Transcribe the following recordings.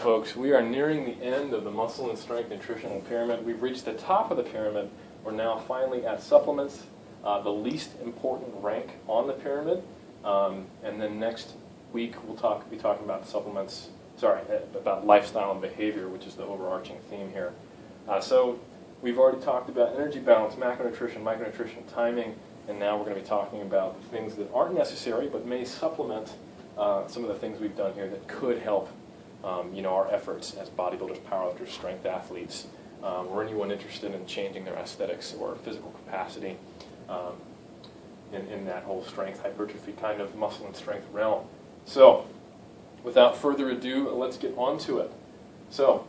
folks, we are nearing the end of the muscle and strength nutritional pyramid. We've reached the top of the pyramid. We're now finally at supplements, the least important rank on the pyramid. And then next week we'll be talking about supplements, about lifestyle and behavior, which is the overarching theme here. So we've already talked about energy balance, macronutrition, micronutrition, timing, and now we're going to be talking about the things that aren't necessary but may supplement some of the things we've done here that could help our efforts as bodybuilders, powerlifters, strength athletes, or anyone interested in changing their aesthetics or physical capacity in that whole strength hypertrophy kind of muscle and strength realm. So, without further ado, let's get on to it. So,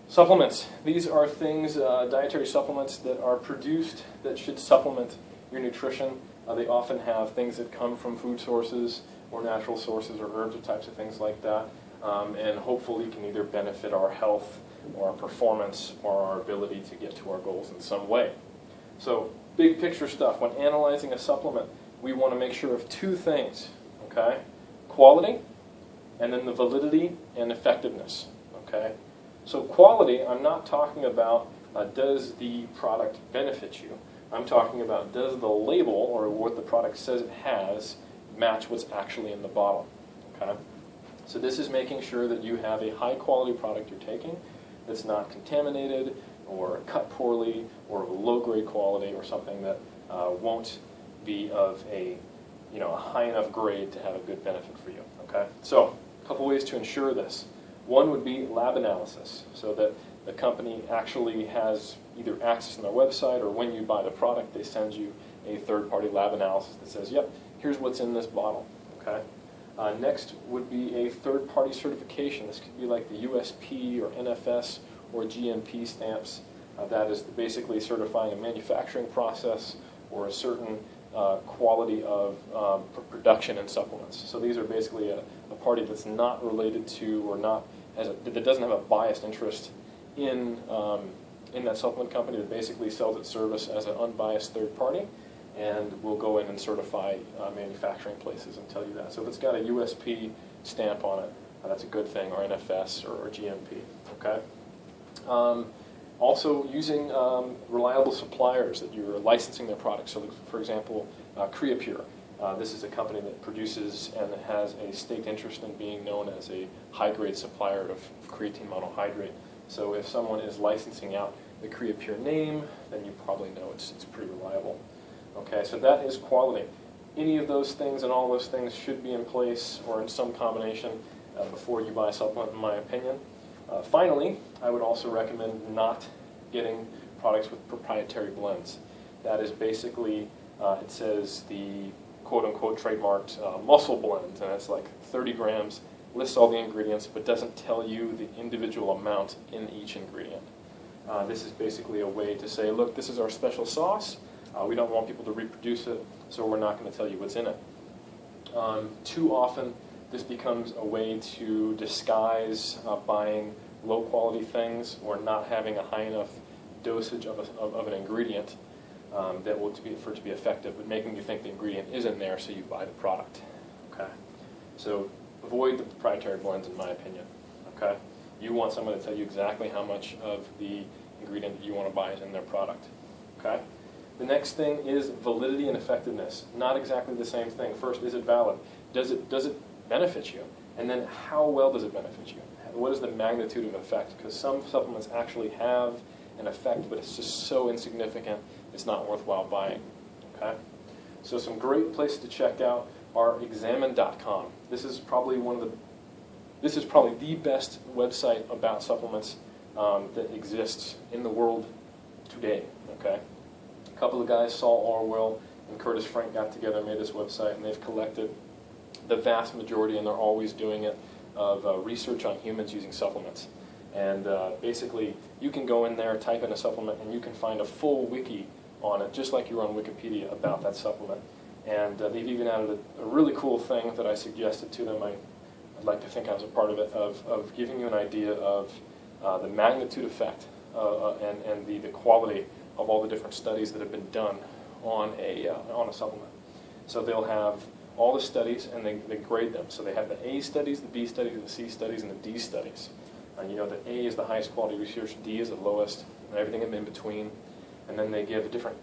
supplements. These are things, dietary supplements that are produced that should supplement your nutrition. They often have things that come from food sources or natural sources or herbs or types of things like that. And hopefully can either benefit our health or our performance or our ability to get to our goals in some way. So, big picture stuff. When analyzing a supplement, we want to make sure of two things, okay? Quality, and then the validity and effectiveness, okay? So quality, I'm not talking about does the product benefit you. I'm talking about does the label or what the product says it has match what's actually in the bottle, okay? So this is making sure that you have a high quality product you're taking that's not contaminated or cut poorly or low grade quality or something that won't be of a high enough grade to have a good benefit for you, okay? So a couple ways to ensure this. One would be lab analysis, so that the company actually has either access on their website or when you buy the product, they send you a third-party lab analysis that says, yep, here's what's in this bottle, okay? Next would be a third-party certification. This could be like the USP or NFS or GMP stamps. That is basically certifying a manufacturing process or a certain quality of production in supplements. So these are basically a party that's not related to or that doesn't have a biased interest in that supplement company, that basically sells its service as an unbiased third party and will go in and certify manufacturing places and tell you that. So if it's got a USP stamp on it, that's a good thing, or NFS or GMP, okay? Also using reliable suppliers that you're licensing their products. So for example, Creapure. This is a company that produces and has a staked interest in being known as a high-grade supplier of creatine monohydrate. So if someone is licensing out the Creapure name, then you probably know it's pretty reliable. Okay, so that is quality. Any of those things and all those things should be in place or in some combination before you buy a supplement, in my opinion. Finally, I would also recommend not getting products with proprietary blends. That is basically, it says the quote-unquote trademarked muscle blend, and it's like 30 grams, lists all the ingredients, but doesn't tell you the individual amount in each ingredient. This is basically a way to say, look, this is our special sauce. We don't want people to reproduce it, so we're not going to tell you what's in it. Too often, this becomes a way to disguise buying low-quality things or not having a high enough dosage of an ingredient for it to be effective, but making you think the ingredient is in there, so you buy the product. Okay, so avoid the proprietary blends, in my opinion. Okay, you want someone to tell you exactly how much of the ingredient that you want to buy is in their product. Okay. The next thing is validity and effectiveness. Not exactly the same thing. First, is it valid? Does it benefit you? And then, how well does it benefit you? What is the magnitude of effect? Because some supplements actually have an effect, but it's just so insignificant, it's not worthwhile buying. Okay? So some great places to check out are examine.com. This is probably the best website about supplements that exists in the world today. Okay? A couple of guys, Saul Orwell and Curtis Frank, got together and made this website, and they've collected the vast majority, and they're always doing it, of research on humans using supplements. And basically, you can go in there, type in a supplement, and you can find a full wiki on it, just like you're on Wikipedia about that supplement. And they've even added a really cool thing that I suggested to them. I'd like to think I was a part of it, of giving you an idea of the magnitude effect and the quality of all the different studies that have been done on a supplement. So they'll have all the studies, and they grade them. So they have the A studies, the B studies, the C studies, and the D studies. You know that A is the highest quality research, D is the lowest, and everything in between. And then they give different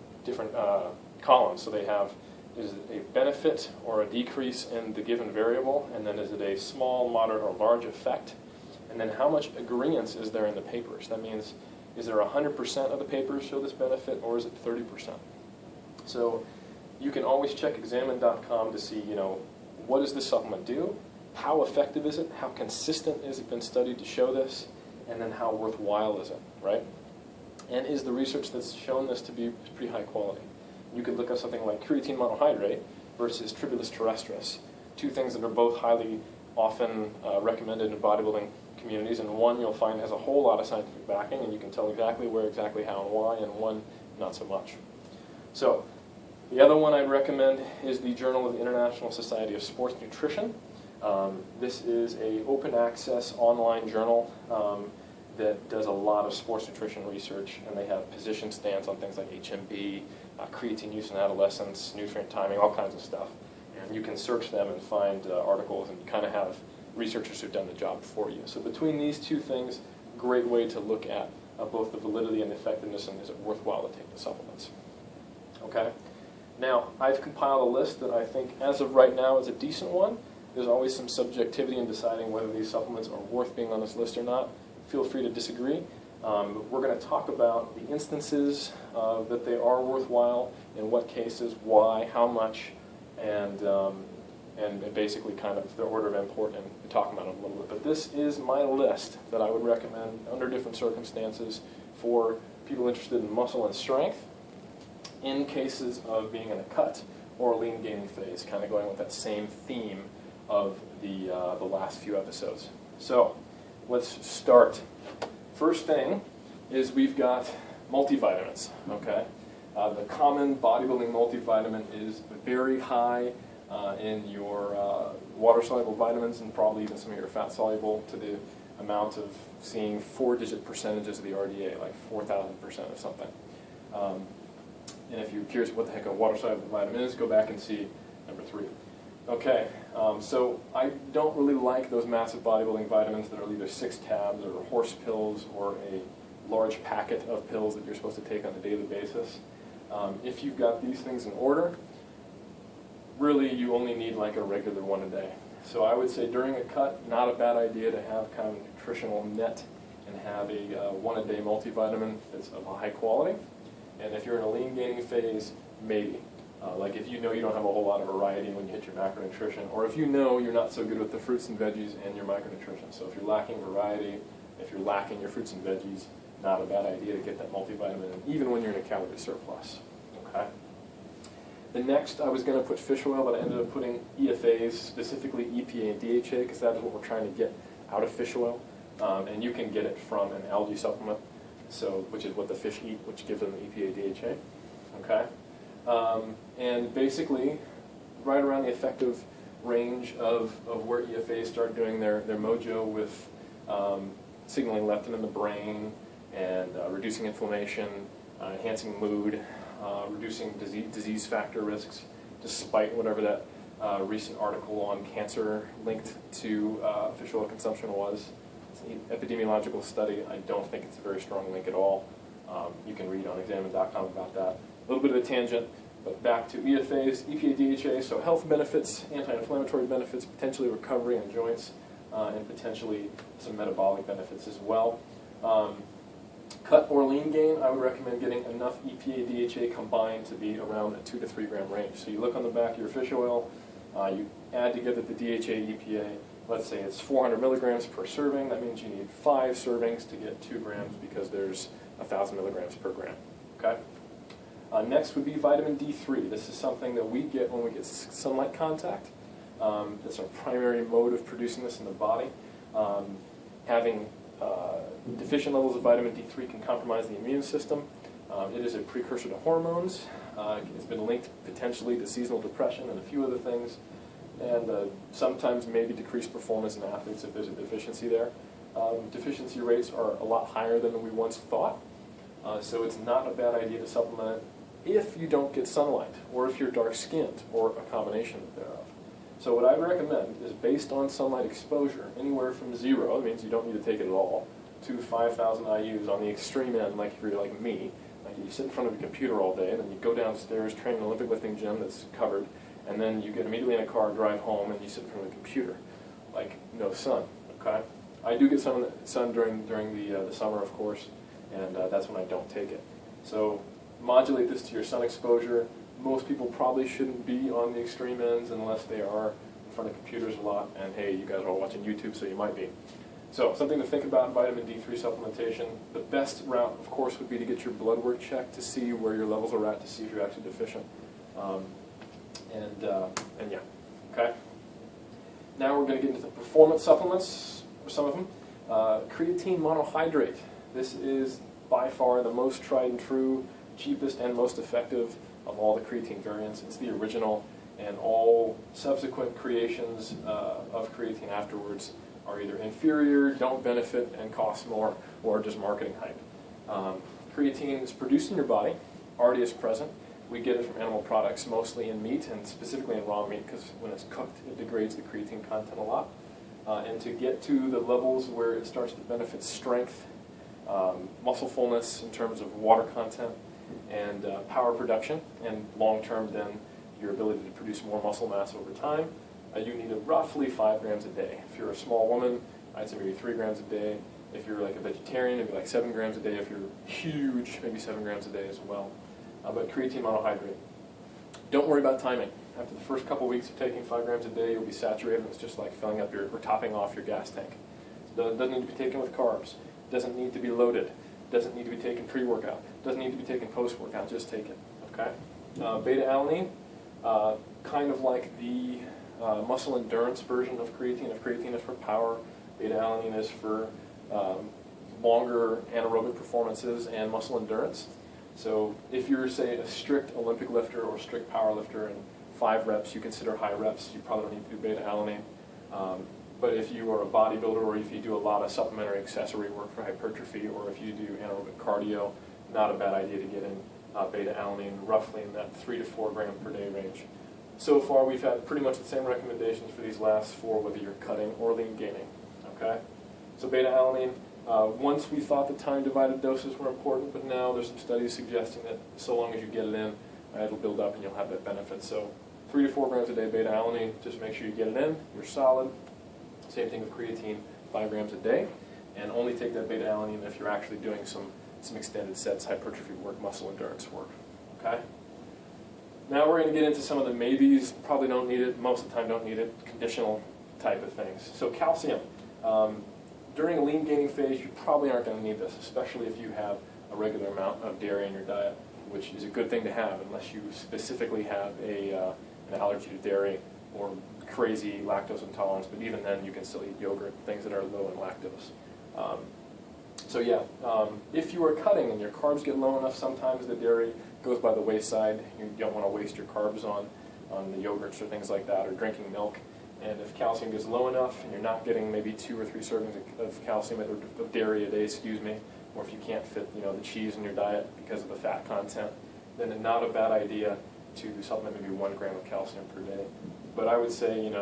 columns. So they have, is it a benefit or a decrease in the given variable? And then is it a small, moderate, or large effect? And then how much agreement is there in the papers? That means, is there 100% of the papers show this benefit, or is it 30%? So you can always check examine.com to see, you know, what does this supplement do? How effective is it? How consistent has it been studied to show this? And then how worthwhile is it, right? And is the research that's shown this to be pretty high quality? You could look at something like creatine monohydrate versus tribulus terrestris, two things that are both highly often recommended in bodybuilding communities, and one you'll find has a whole lot of scientific backing, and you can tell exactly where, exactly how, and why, and one not so much. So the other one I'd recommend is the Journal of the International Society of Sports Nutrition. This is an open access online journal that does a lot of sports nutrition research, and they have position stands on things like HMB, creatine use in adolescents, nutrient timing, all kinds of stuff. And you can search them and find articles, and you kind of have researchers who've done the job for you. So between these two things, great way to look at both the validity and effectiveness, and is it worthwhile to take the supplements. Okay? Now, I've compiled a list that I think, as of right now, is a decent one. There's always some subjectivity in deciding whether these supplements are worth being on this list or not. Feel free to disagree. We're going to talk about the instances that they are worthwhile, in what cases, why, how much, and basically kind of the order of import, and talk about them a little bit. But this is my list that I would recommend under different circumstances for people interested in muscle and strength in cases of being in a cut or a lean gaining phase, kind of going with that same theme of the last few episodes. So let's start. First thing is we've got multivitamins, okay? The common bodybuilding multivitamin is very high in your water-soluble vitamins, and probably even some of your fat-soluble, to the amount of seeing 4-digit percentages of the RDA, like 4,000% or something. And if you're curious what the heck a water-soluble vitamin is, go back and see number 3. Okay, so I don't really like those massive bodybuilding vitamins that are either 6 tabs or horse pills or a large packet of pills that you're supposed to take on a daily basis. If you've got these things in order, really you only need like a regular one a day. So I would say during a cut, not a bad idea to have kind of a nutritional net and have a one-a-day multivitamin that's of a high quality. And if you're in a lean gaining phase, maybe. Like if you know you don't have a whole lot of variety when you hit your macronutrition, or if you know you're not so good with the fruits and veggies and your micronutrition. So if you're lacking variety, if you're lacking your fruits and veggies, not a bad idea to get that multivitamin in, even when you're in a calorie surplus. Okay. The next, I was going to put fish oil, but I ended up putting EFAs, specifically EPA and DHA, because that's what we're trying to get out of fish oil. And you can get it from an algae supplement, so which is what the fish eat, which gives them the EPA, DHA. Okay. And basically, right around the effective range of where EFAs start doing their mojo with signaling leptin in the brain and reducing inflammation, enhancing mood, reducing disease factor risks, despite whatever that recent article on cancer linked to fish oil consumption was. It's an epidemiological study. I don't think it's a very strong link at all. You can read on examine.com about that. A little bit of a tangent, but back to EFAs, EPA, DHA, so health benefits, anti-inflammatory benefits, potentially recovery in joints, and potentially some metabolic benefits as well. Cut or lean gain, I would recommend getting enough EPA, DHA combined to be around a 2 to 3 gram range. So you look on the back of your fish oil, you add together the DHA, EPA, let's say it's 400 milligrams per serving. That means you need 5 servings to get 2 grams because there's 1,000 milligrams per gram. Okay. Next would be vitamin D3. This is something that we get when we get sunlight contact. That's our primary mode of producing this in the body. Having deficient levels of vitamin D3 can compromise the immune system. It is a precursor to hormones. It's been linked potentially to seasonal depression and a few other things, and sometimes maybe decreased performance in athletes if there's a deficiency there. Deficiency rates are a lot higher than we once thought, so it's not a bad idea to supplement it if you don't get sunlight, or if you're dark-skinned, or a combination thereof. So what I recommend is based on sunlight exposure, anywhere from 0, that means you don't need to take it at all, to 5,000 IUs on the extreme end, like if you're like me. Like you sit in front of a computer all day, and then you go downstairs, train in an Olympic lifting gym that's covered, and then you get immediately in a car, drive home, and you sit in front of a computer. Like, no sun, okay? I do get some sun during the summer, of course, and that's when I don't take it. So modulate this to your sun exposure. Most people probably shouldn't be on the extreme ends unless they are in front of computers a lot, and hey, you guys are all watching YouTube, so you might be. So something to think about in vitamin D3 supplementation. The best route, of course, would be to get your blood work checked to see where your levels are at, to see if you're actually deficient. And yeah, okay? Now we're going to get into the performance supplements, for some of them. Creatine Monohydrate. This is by far the most tried and true, cheapest and most effective of all the creatine variants. It's the original, and all subsequent creations of creatine afterwards are either inferior, don't benefit, and cost more, or just marketing hype. Creatine is produced in your body, already is present. We get it from animal products, mostly in meat, and specifically in raw meat, because when it's cooked, it degrades the creatine content a lot. And to get to the levels where it starts to benefit strength, muscle fullness in terms of water content, and power production, and long-term then your ability to produce more muscle mass over time, you need roughly 5 grams a day. If you're a small woman, I'd say maybe 3 grams a day. If you're like a vegetarian, maybe like 7 grams a day. If you're huge, maybe 7 grams a day as well. But creatine monohydrate. Don't worry about timing. After the first couple weeks of taking 5 grams a day, you'll be saturated. It's just like filling up or topping off your gas tank. It doesn't need to be taken with carbs. It doesn't need to be loaded. It doesn't need to be taken pre-workout. It doesn't need to be taken post-workout. Just take it. Okay? Beta-Alanine, kind of like the muscle endurance version of creatine. If creatine is for power, Beta-Alanine is for longer anaerobic performances and muscle endurance. So if you're, say, a strict Olympic lifter or strict power lifter, and 5 reps you consider high reps, you probably don't need to do Beta-Alanine. But if you are a bodybuilder, or if you do a lot of supplementary accessory work for hypertrophy, or if you do anaerobic cardio, not a bad idea to get in Beta-Alanine roughly in that 3 to 4 gram per day range. So far we've had pretty much the same recommendations for these last 4, whether you're cutting or lean gaining. Okay? So Beta-Alanine, once we thought the time-divided doses were important, but now there's some studies suggesting that so long as you get it in, it'll build up and you'll have that benefit. So 3 to 4 grams a day Beta-Alanine, just make sure you get it in, you're solid. Same thing with creatine, 5 grams a day, and only take that Beta-Alanine if you're actually doing some extended sets, hypertrophy work, muscle endurance work. Okay? Now we're going to get into some of the maybes. Probably don't need it, most of the time don't need it, conditional type of things. So calcium. During a lean gaining phase, you probably aren't going to need this, especially if you have a regular amount of dairy in your diet, which is a good thing to have unless you specifically have an allergy to dairy or crazy lactose intolerance, but even then you can still eat yogurt, things that are low in lactose. So yeah, if you are cutting and your carbs get low enough, sometimes the dairy goes by the wayside. You don't want to waste your carbs on the yogurts or things like that, or drinking milk. And if calcium gets low enough and you're not getting maybe 2 or 3 servings of calcium, or of dairy a day, excuse me, or if you can't fit the cheese in your diet because of the fat content, then it's not a bad idea to supplement maybe 1 gram of calcium per day. But I would say,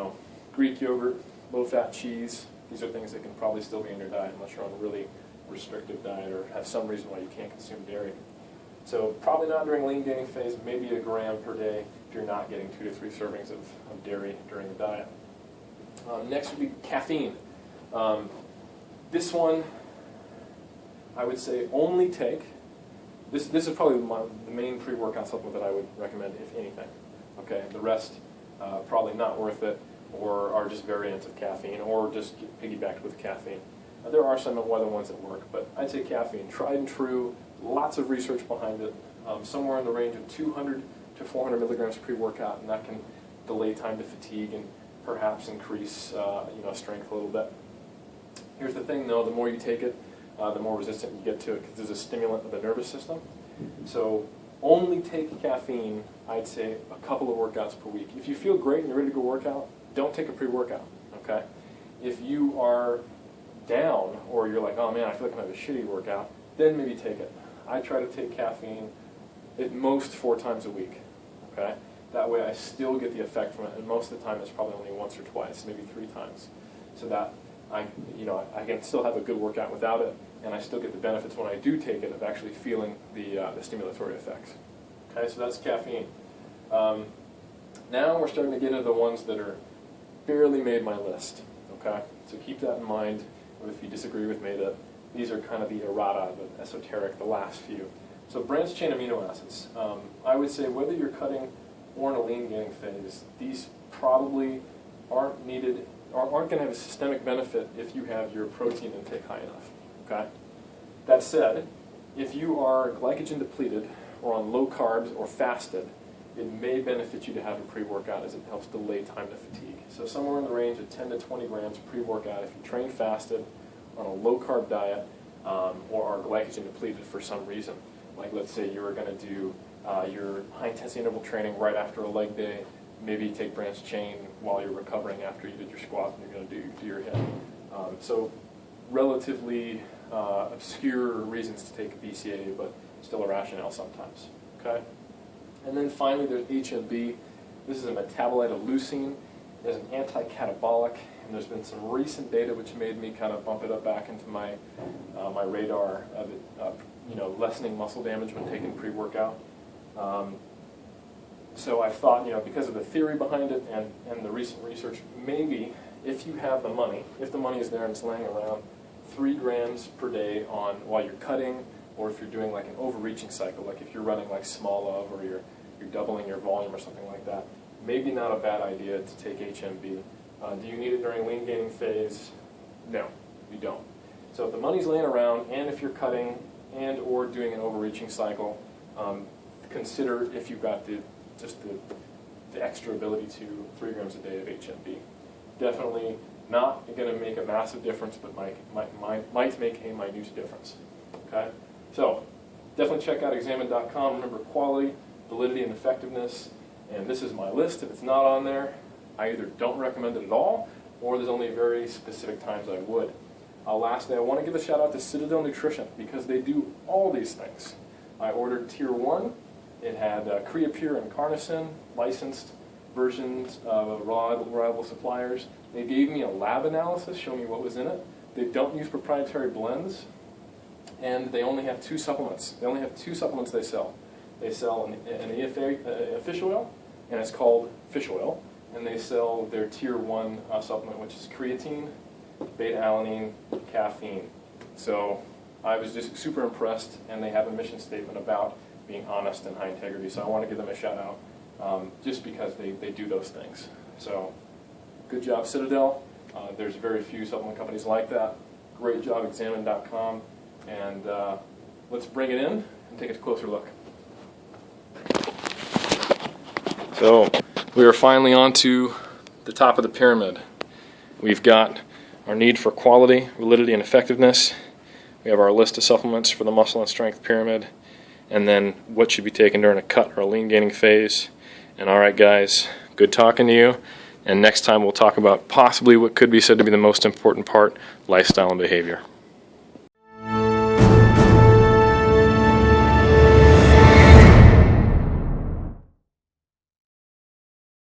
Greek yogurt, low-fat cheese, these are things that can probably still be in your diet unless you're on a really restrictive diet or have some reason why you can't consume dairy. So probably not during lean gaining phase, maybe 1 gram per day if you're not getting 2 to 3 servings of dairy during the diet. Next would be caffeine. This one, I would say only take, this is probably the main pre-workout supplement that I would recommend, if anything. Okay, the rest, probably not worth it, or are just variants of caffeine, or just get piggybacked with caffeine. There are some other ones that work, but I'd say caffeine, tried and true, lots of research behind it, somewhere in the range of 200 to 400 milligrams pre-workout, and that can delay time to fatigue and perhaps increase strength a little bit. Here's the thing though, the more you take it, the more resistant you get to it, because there's a stimulant of the nervous system. So only take caffeine, I'd say, a couple of workouts per week. If you feel great and you're ready to go work out, don't take a pre-workout, okay? If you are down, or you're like, oh man, I feel like I'm having a shitty workout, then maybe take it. I try to take caffeine at most 4 times a week, okay? That way I still get the effect from it, and most of the time it's probably only once or twice, maybe 3 times. So that I can still have a good workout without it, and I still get the benefits when I do take it of actually feeling the stimulatory effects. Okay, so that's caffeine. Now we're starting to get into the ones that are barely made my list. Okay, so keep that in mind. If you disagree with me, that these are kind of the errata, the esoteric, the last few. So branched chain amino acids. I would say whether you're cutting or in a lean gaining phase, these probably aren't needed or aren't going to have a systemic benefit if you have your protein intake high enough. Okay. That said, if you are glycogen depleted or on low carbs or fasted, it may benefit you to have a pre-workout as it helps delay time to fatigue. So somewhere in the range of 10 to 20 grams pre-workout if you train fasted on a low-carb diet or are glycogen depleted for some reason. Like let's say you were going to do your high-intensity interval training right after a leg day, maybe take branched chain while you're recovering after you did your squats and you're going to do your hit. So relatively obscure reasons to take a BCA, but still a rationale sometimes. Okay. And then finally, there's HMB. This is a metabolite of leucine. It's an anti-catabolic, and there's been some recent data which made me kind of bump it up back into my my radar of it, lessening muscle damage when taken pre-workout. So I thought, because of the theory behind it and the recent research, maybe if you have the money, if the money is there and it's laying around, 3 grams per day while you're cutting, or if you're doing like an overreaching cycle, like if you're running like small of, or you're doubling your volume or something like that, maybe not a bad idea to take HMB. Do you need it during lean gaining phase? No, you don't. So if the money's laying around, and if you're cutting and or doing an overreaching cycle, consider if you've got the extra ability to 3 grams a day of HMB. Definitely not going to make a massive difference, but might make a minute difference. Okay. So definitely check out examine.com. Remember, quality, validity, and effectiveness. And this is my list. If it's not on there, I either don't recommend it at all, or there's only very specific times I would. Lastly, I want to give a shout out to Citadel Nutrition because they do all these things. I ordered Tier 1. It had Creapure and Carnosine, licensed versions of reliable suppliers. They gave me a lab analysis, showing me what was in it. They don't use proprietary blends. And they only have 2 supplements. They only have 2 supplements they sell. They sell an EFA fish oil, and it's called fish oil. And they sell their Tier 1 supplement, which is creatine, Beta-Alanine, caffeine. So I was just super impressed, and they have a mission statement about being honest and high integrity. So I want to give them a shout out just because they do those things. So good job, Citadel. There's very few supplement companies like that. Great job, examine.com. And let's bring it in and take a closer look. So we are finally on to the top of the pyramid. We've got our need for quality, validity, and effectiveness. We have our list of supplements for the muscle and strength pyramid. And then what should be taken during a cut or a lean gaining phase. And all right, guys, good talking to you. And next time we'll talk about possibly what could be said to be the most important part, lifestyle and behavior.